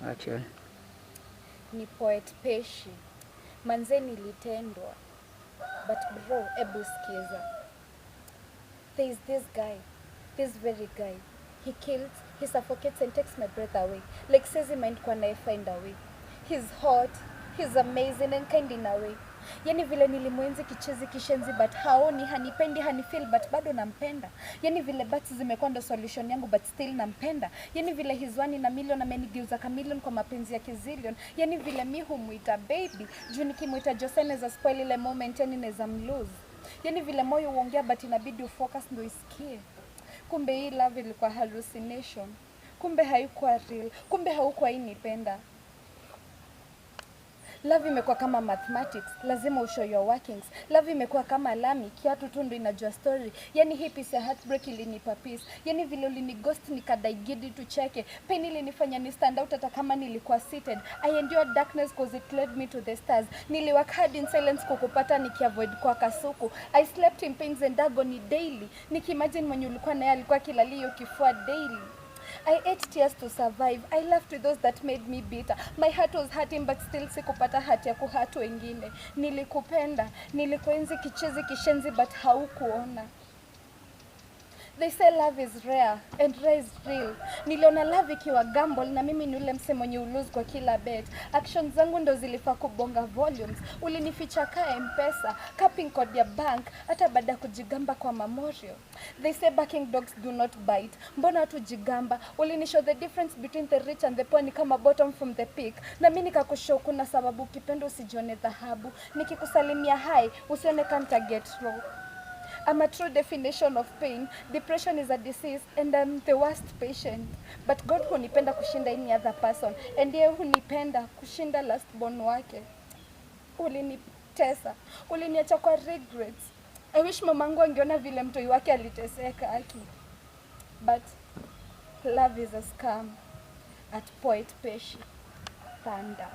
Actually. Ni Poet Peshi. Manze nilitendwa. But bro, ebu skiza. There is this guy. This very guy. He kills, he suffocates and takes my breath away. Like says he might kwa nae find a way. He's hot, he's amazing and kind in a way. Yani vile nilimwenzi kichezi kishenzi but haoni, hanipendi, hanifeel but bado nampenda. Yani vile bats zimekuwa ndo solution yangu but still nampenda. Yani vile he's one in a million amenigeuza kamilion kwa mapenzi ya kizillion. Yani vile mi humuita baby, juu nikimuita Jose neza spoil ile moment yani neza mlose. Yani vile moyo uongea but inabidi ufocus ndo isikie. Kumbe hii love ilikuwa hallucination. Kumbe haikuwa real. Kumbe haukuwa inipenda. Love imekuwa kama mathematics, lazima ushow your workings. Love imekuwa kama lami, kiatu tu ndo inajua story. Yani hii piece ya heartbreak ilinipa peace. Yani vile ulinighost nikadaigidi tucheke. Pain ilinifanya ni stand out hata kama nilikuwa seated. I endured darkness cause it led me to the stars. Niliwork hard in silence kukupata nikiavoid kwa kasuku. I slept in pains and agony daily. Nikimagine mwenye ulikuwa naye alikuwa kilalio kifua daily. I ate tears to survive. I laughed with those that made me bitter. My heart was hurting but still sikupata hati ya kuhatu wengine. Nilikupenda, nilikuenzi kichezi kishenzi but haukuona. They say love is rare and rare is real. Niliona love ikiwa gamble na mimi ni ule mse mwenye ulose kwa kila bet. Actions zangu ndo zilifaa kubonga volumes. Ulinificha ka M-Pesa, ka pin code ya bank, hata baada kujigamba kwa memorial. They say barking dogs do not bite. Mbona watu jigamba? Ulinishow the difference between the rich and the poor ni kama bottom from the peak. Na mimi nikakushow kuna sababu ukipenda usijione dhahabu. Nikikusalimia hi, usione kanta get raw. I'm a true definition of pain. Depression is a disease and I'm the worst patient. But God hunipenda kushinda any other person. And yeye hunipenda kushinda last born wake. Ulinitesa. Uliniacha kwa regrets. I wish mamangu angeona vile mtoi wake aliteseka aki. But love is a scam. At Poet Peshi. Thunder.